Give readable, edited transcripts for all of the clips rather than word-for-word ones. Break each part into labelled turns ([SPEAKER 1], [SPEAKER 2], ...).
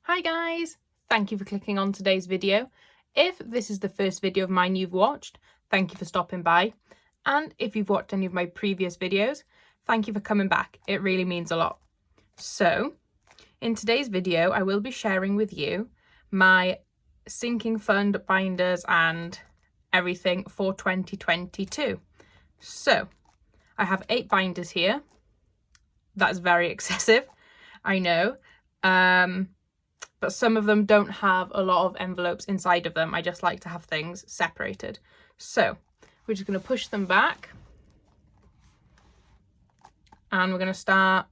[SPEAKER 1] Hi guys! Thank you for clicking on today's video. If this is the first video of mine you've watched, thank you for stopping by. And if you've watched any of my previous videos, thank you for coming back. It really means a lot. So, in today's video, I will be sharing with you my sinking fund binders and everything for 2022. So, I have 8 binders here. That's very excessive, I know. But some of them don't have a lot of envelopes inside of them. I just like to have things separated. So we're just going to push them back. And we're going to start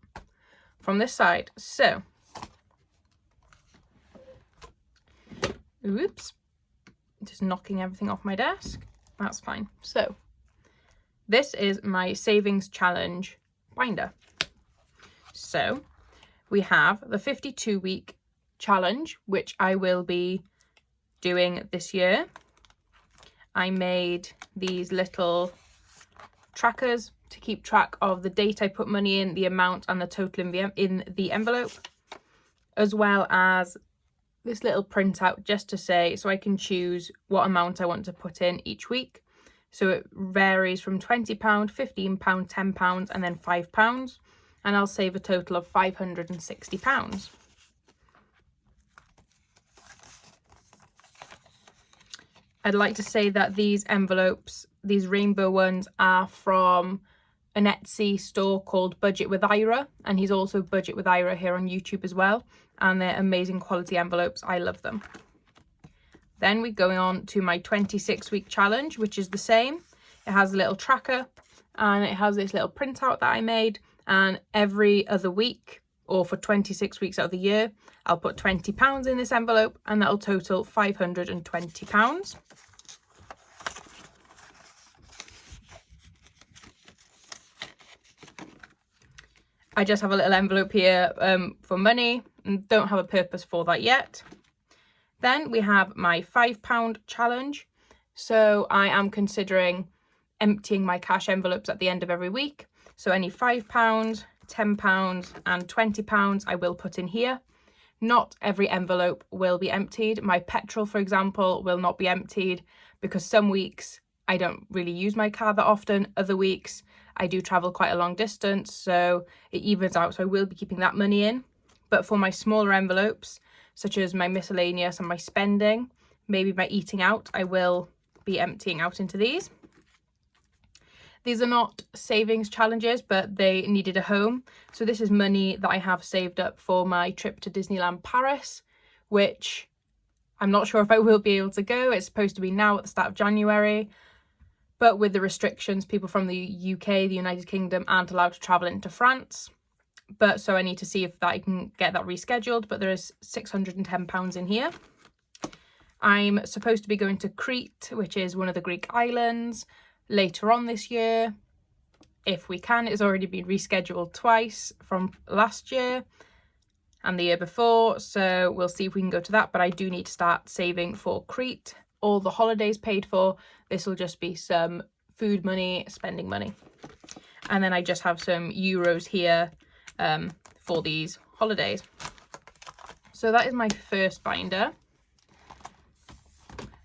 [SPEAKER 1] from this side. So, oops, just knocking everything off my desk. That's fine. So this is my savings challenge binder. So we have the 52-week challenge, which I will be doing this year. I made these little trackers to keep track of the date I put money in, the amount and the total in the envelope, as well as this little printout just to say, so I can choose what amount I want to put in each week. So it varies from £20, £15, £10 and then £5, and I'll save a total of £560. I'd like to say that these envelopes, these rainbow ones, are from an Etsy store called BudgetWithIra, and he's also BudgetWithIra here on YouTube as well, and they're amazing quality envelopes. I love them. Then we're going on to my 26-week challenge, which is the same. It has a little tracker and it has this little printout that I made, and every other week, or for 26 weeks out of the year, I'll put £20 in this envelope and that'll total £520. I just have a little envelope here for money and don't have a purpose for that yet. Then we have my £5 challenge. So I am considering emptying my cash envelopes at the end of every week. So any £5, £10 and £20 I will put in here. Not every envelope will be emptied. My petrol, for example, will not be emptied because some weeks I don't really use my car that often. Other weeks I do travel quite a long distance, so it evens out. So I will be keeping that money in. But for my smaller envelopes, such as my miscellaneous and my spending, maybe my eating out, I will be emptying out into these. These are not savings challenges, but they needed a home. So this is money that I have saved up for my trip to Disneyland Paris, which I'm not sure if I will be able to go. It's supposed to be now at the start of January. But with the restrictions, people from the UK, the United Kingdom, aren't allowed to travel into France. But so I need to see if I can get that rescheduled. But there is £610 in here. I'm supposed to be going to Crete, which is one of the Greek islands, later on this year, if we can. It's already been rescheduled twice from last year and the year before. So we'll see if we can go to that. But I do need to start saving for Crete. All the holidays paid for. This will just be some food money, spending money. And then I just have some euros here for these holidays. So that is my first binder.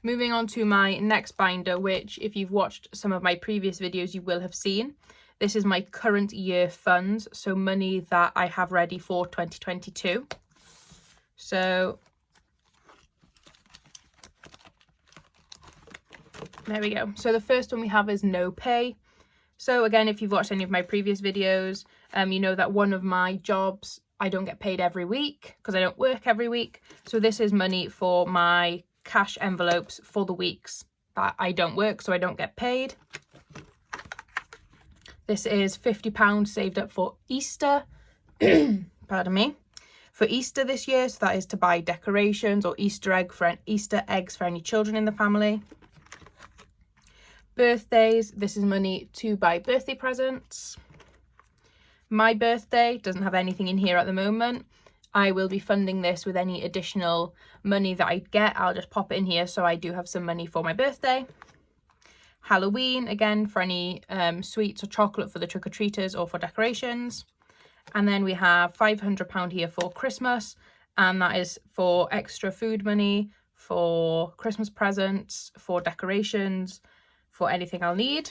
[SPEAKER 1] Moving on to my next binder, which if you've watched some of my previous videos, you will have seen. This is my current year funds, so money that I have ready for 2022. So there we go. So the first one we have is no pay. So again, if you've watched any of my previous videos, you know that one of my jobs, I don't get paid every week because I don't work every week. So this is money for my cash envelopes for the weeks that I don't work, so I don't get paid. This is £50 saved up for Easter. Pardon me. For Easter this year, so that is to buy decorations or Easter eggs for any children in the family. Birthdays, this is money to buy birthday presents. My birthday doesn't have anything in here at the moment. I will be funding this with any additional money that I get. I'll just pop it in here so I do have some money for my birthday. Halloween, again, for any sweets or chocolate for the trick-or-treaters or for decorations. And then we have £500 here for Christmas and that is for extra food money, for Christmas presents, for decorations, for anything I'll need.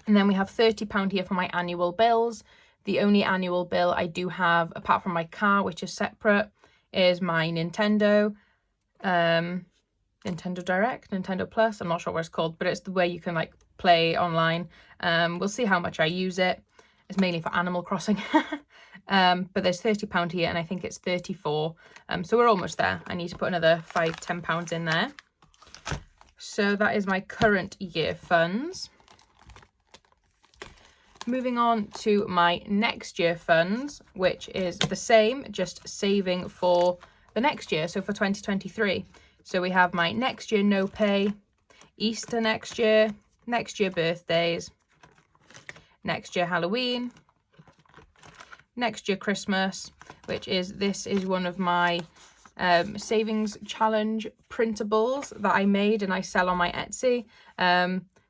[SPEAKER 1] And then we have £30 here for my annual bills. The only annual bill I do have, apart from my car, which is separate, is my Nintendo Direct, Nintendo Plus. I'm not sure what it's called, but it's the way you can like play online. We'll see how much I use it. It's mainly for Animal Crossing. But there's £30 here, and I think it's 34. So we're almost there. I need to put another £5–10 in there. So that is my current year funds. Moving on to my next year funds, which is the same, just saving for the next year, so for 2023. So we have my next year no pay, Easter next year birthdays, next year Halloween, next year Christmas, which is, this is one of my savings challenge printables that I made and I sell on my Etsy.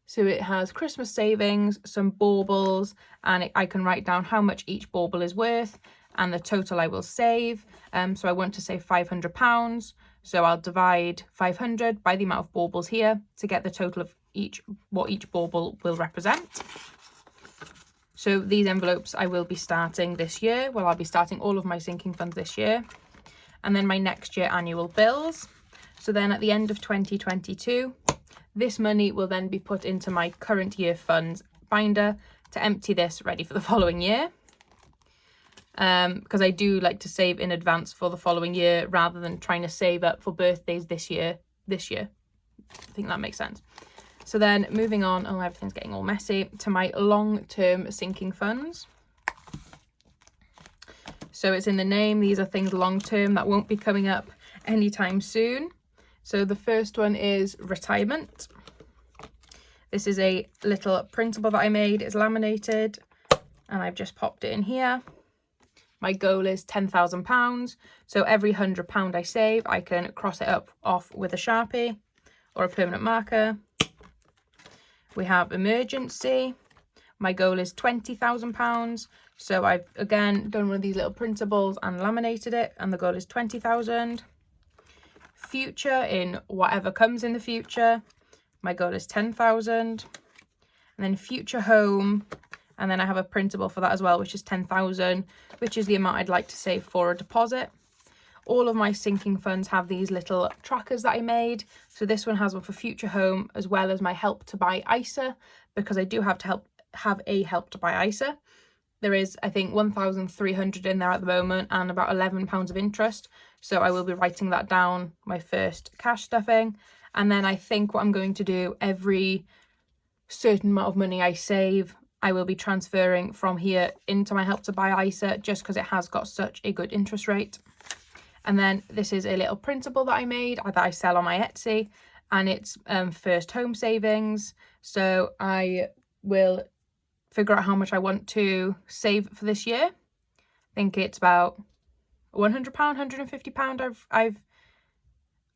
[SPEAKER 1] So it has Christmas savings, some baubles, and I can write down how much each bauble is worth and the total I will save. So I want to save £500. So I'll divide 500 by the amount of baubles here to get the total of what each bauble will represent. So these envelopes I will be starting this year. Well, I'll be starting all of my sinking funds this year. And then my next year annual bills. So then at the end of 2022, this money will then be put into my current year funds binder to empty this ready for the following year. Because I do like to save in advance for the following year rather than trying to save up for birthdays this year. I think that makes sense. So then moving on, oh, everything's getting all messy, to my long-term sinking funds. So it's in the name, these are things long-term that won't be coming up anytime soon. So the first one is retirement. This is a little printable that I made. It's laminated and I've just popped it in here. My goal is £10,000. So every £100 I save, I can cross it off with a Sharpie or a permanent marker. We have emergency. My goal is £20,000. So I've again done one of these little printables and laminated it, and the goal is 20,000. Future, in whatever comes in the future, my goal is 10,000. And then future home, and then I have a printable for that as well, which is 10,000, which is the amount I'd like to save for a deposit. All of my sinking funds have these little trackers that I made. So this one has one for future home, as well as my help to buy ISA, because I do have to have a help to buy ISA. There is, I think, 1,300 in there at the moment and about £11 of interest. So I will be writing that down, my first cash stuffing. And then I think what I'm going to do, every certain amount of money I save, I will be transferring from here into my help to buy ISA, just because it has got such a good interest rate. And then this is a little printable that I made that I sell on my Etsy, and it's first home savings. So I will figure out how much I want to save for this year. I think it's about £100, £150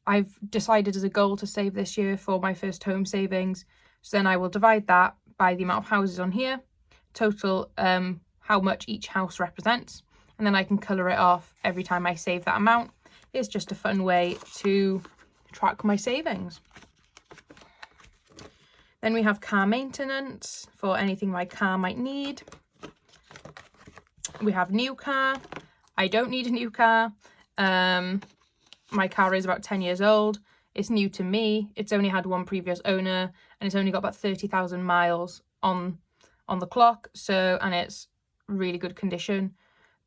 [SPEAKER 1] I've decided as a goal to save this year for my first home savings. So then I will divide that by the amount of houses on here, total how much each house represents, and then I can colour it off every time I save that amount. It's just a fun way to track my savings. Then we have car maintenance for anything my car might need. We have new car. I don't need a new car. My car is about 10 years old. It's new to me. It's only had one previous owner, and it's only got about 30,000 miles on the clock. So, and it's really good condition,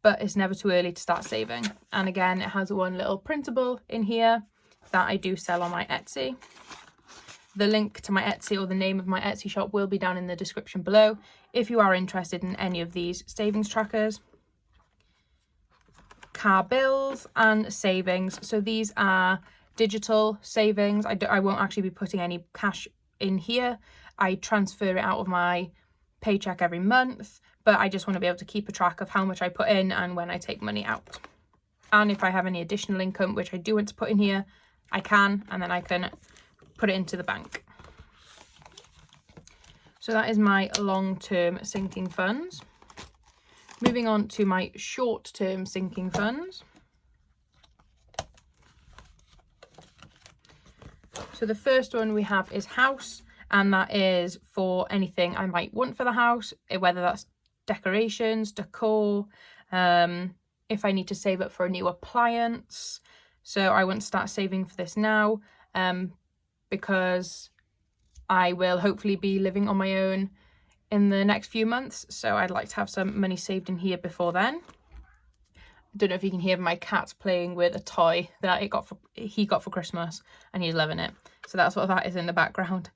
[SPEAKER 1] but it's never too early to start saving. And again, it has one little printable in here that I do sell on my Etsy. The link to my Etsy, or the name of my Etsy shop, will be down in the description below if you are interested in any of these savings trackers. Car bills and savings. So these are digital savings. I won't actually be putting any cash in here. I transfer it out of my paycheck every month, but I just want to be able to keep a track of how much I put in and when I take money out. And if I have any additional income, which I do want to put in here, I can, and then I can put it into the bank. So that is my long-term sinking funds. Moving on to my short-term sinking funds. So the first one we have is house, and that is for anything I might want for the house, whether that's decorations, decor, if I need to save up for a new appliance. So I want to start saving for this now, because I will hopefully be living on my own in the next few months. So I'd like to have some money saved in here before then. I don't know if you can hear my cat playing with a toy that he got for Christmas, and he's loving it. So that's what that is in the background.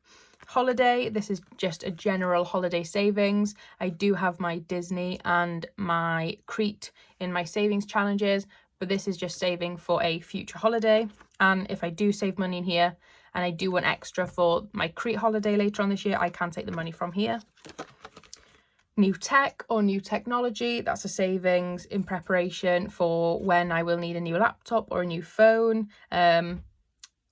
[SPEAKER 1] Holiday, this is just a general holiday savings. I do have my Disney and my Crete in my savings challenges, but this is just saving for a future holiday. And if I do save money in here and I do want extra for my Crete holiday later on this year, I can take the money from here. New tech or new technology, that's a savings in preparation for when I will need a new laptop or a new phone.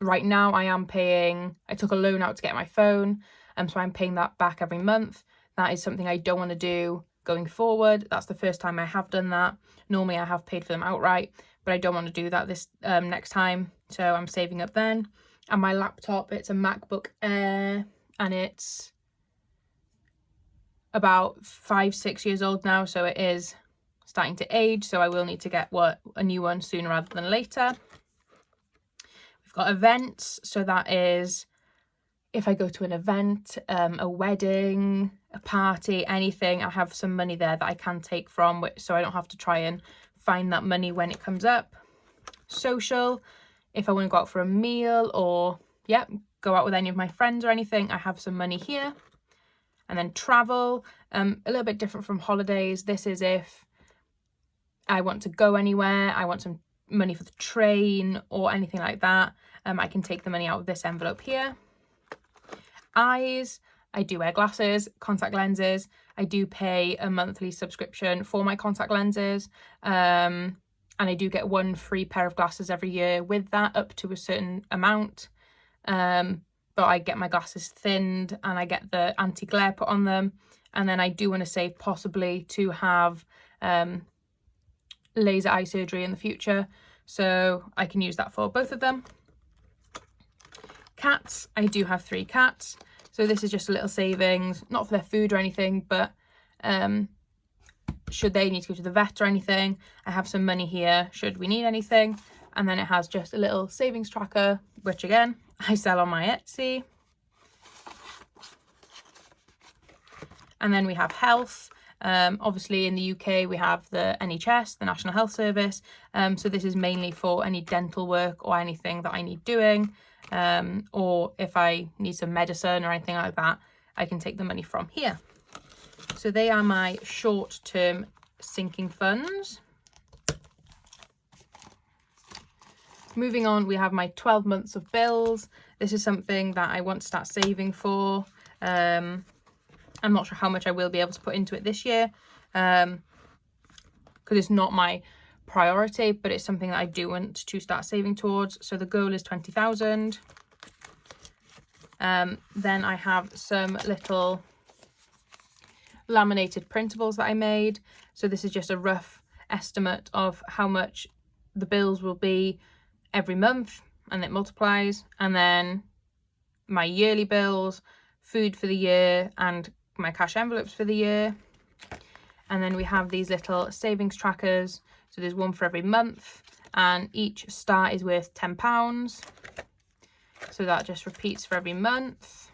[SPEAKER 1] Right now I took a loan out to get my phone, so I'm paying that back every month. That is something I don't want to do going forward. That's the first time I have done that. Normally I have paid for them outright, but I don't want to do that this next time, so I'm saving up then. And my laptop, it's a MacBook Air, and it's about 5-6 years old now, so it is starting to age, so I will need to get a new one sooner rather than later. We've got events, so that is if I go to an event, a wedding, a party, anything, I have some money there that I can take from, so I don't have to try and find that money when it comes up. Social, if I want to go out for a meal or go out with any of my friends or anything, I have some money here. And then travel, a little bit different from holidays. This is if I want to go anywhere, I want some money for the train or anything like that. I can take the money out of this envelope here. Eyes, I do wear glasses, contact lenses. I do pay a monthly subscription for my contact lenses. And I do get one free pair of glasses every year with that, up to a certain amount. But I get my glasses thinned and I get the anti-glare put on them. And then I do want to save possibly to have laser eye surgery in the future, so I can use that for both of them. Cats, I do have 3 cats, so this is just a little savings, not for their food or anything, but should they need to go to the vet or anything, I have some money here should we need anything. And then it has just a little savings tracker, which again I sell on my Etsy. And then we have health. Obviously in the UK we have the NHS, the National Health Service, so this is mainly for any dental work or anything that I need doing, or if I need some medicine or anything like that, I can take the money from here. So they are my short-term sinking funds. Moving on, we have my 12 months of bills. This is something that I want to start saving for. I'm not sure how much I will be able to put into it this year, because it's not my priority, but it's something that I do want to start saving towards. So the goal is 20,000. Then I have some little laminated printables that I made. So this is just a rough estimate of how much the bills will be every month, and it multiplies. And then my yearly bills, food for the year, and my cash envelopes for the year. And then we have these little savings trackers, so there's one for every month, and each star is worth £10, so that just repeats for every month.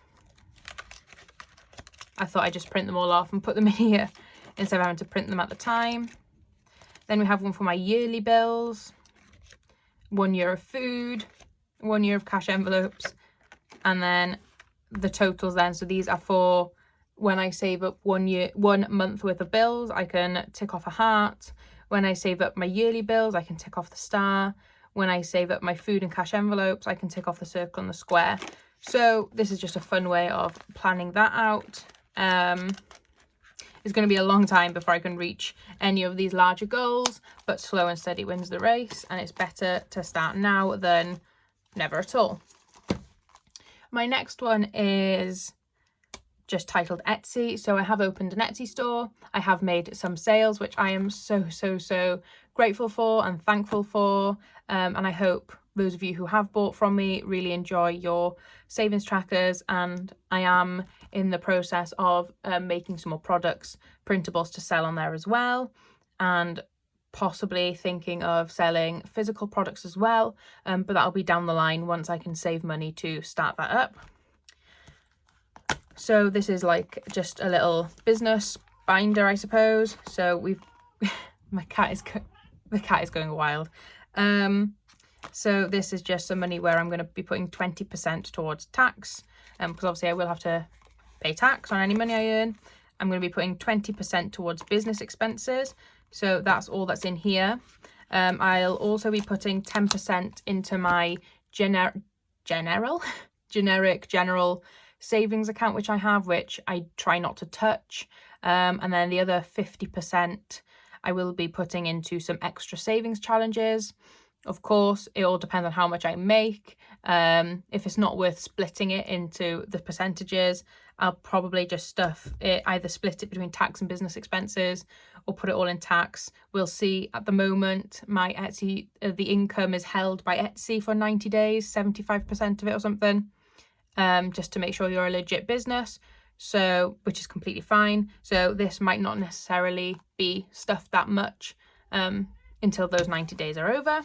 [SPEAKER 1] I thought I'd just print them all off and put them in here instead of having to print them at the time. Then we have one for my yearly bills, 1 year of food, 1 year of cash envelopes, and then the totals then. So these are for when I save up 1 month worth of bills, I can tick off a heart. When I save up my yearly bills, I can tick off the star. When I save up my food and cash envelopes, I can tick off the circle and the square. So this is just a fun way of planning that out. It's going to be a long time before I can reach any of these larger goals, but slow and steady wins the race, and it's better to start now than never at all. My next one is just titled Etsy. So I have opened an Etsy store. I have made some sales, which I am so grateful for and thankful for, and I hope those of you who have bought from me really enjoy your savings trackers, and I am in the process of making some more products, printables to sell on there as well, and possibly thinking of selling physical products as well, but that'll be down the line once I can save money to start that up. So this is like just a little business binder, I suppose. So we've the cat is going wild. So this is just some money where I'm going to be putting 20% towards tax, because obviously I will have to pay tax on any money I earn. I'm going to be putting 20% towards business expenses, so that's all that's in here. I'll also be putting 10% into my generic general savings account, which I have, which I try not to touch, and then the other 50% I will be putting into some extra savings challenges. Of course, it all depends on how much I make. If it's not worth splitting it into the percentages, I'll probably just stuff it, either split it between tax and business expenses or put it all in tax. We'll see. At the moment, my Etsy, the income is held by Etsy for 90 days, 75% of it or something, just to make sure you're a legit business. So, which is completely fine. So this might not necessarily be stuffed that much until those 90 days are over.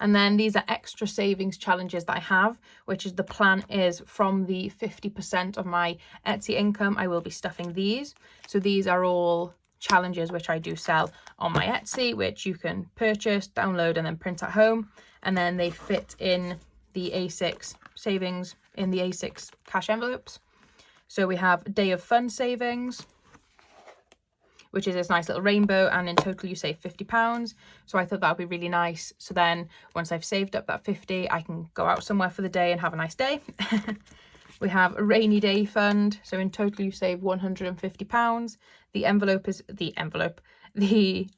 [SPEAKER 1] And then these are extra savings challenges that I have, which is the plan is from the 50% of my Etsy income, I will be stuffing these. So these are all challenges which I do sell on my Etsy, which you can purchase, download, and then print at home. And then they fit in the A6 savings, in the A6 cash envelopes. So we have Day of Fun savings, which is this nice little rainbow, and in total you save £50. So I thought that would be really nice. So then once I've saved up that 50, I can go out somewhere for the day and have a nice day. We have a rainy day fund. So in total you save £150. The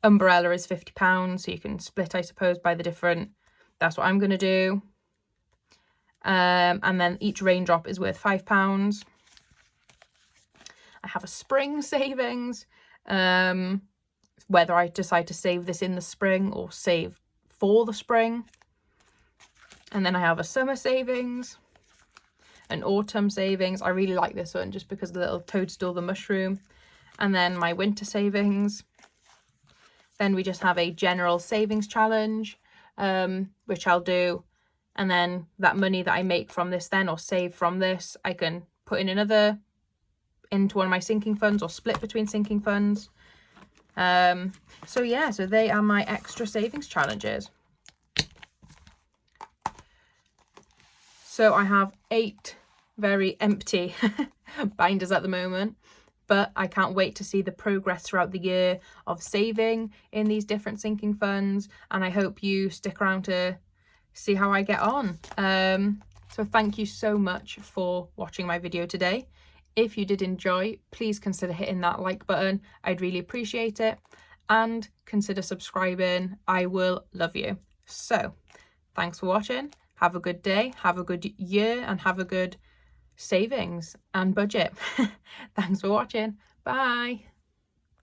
[SPEAKER 1] umbrella is £50. So you can split, I suppose, by the different, that's what I'm going to do. And then each raindrop is worth £5. I have a spring savings. Whether I decide to save this in the spring or save for the spring. And then I have a summer savings, an autumn savings. I really like this one just because of the little toadstool, the mushroom. And then my winter savings. Then we just have a general savings challenge, which I'll do. And then that money that I make from this then, or save from this, I can put in into one of my sinking funds or split between sinking funds. So yeah, so they are my extra savings challenges. So I have 8 very empty binders at the moment, but I can't wait to see the progress throughout the year of saving in these different sinking funds, and I hope you stick around to see how I get on. So thank you so much for watching my video today. If you did enjoy, please consider hitting that like button. I'd really appreciate it. And consider subscribing. I will love you. So, thanks for watching. Have a good day. Have a good year. And have a good savings and budget. Thanks for watching. Bye.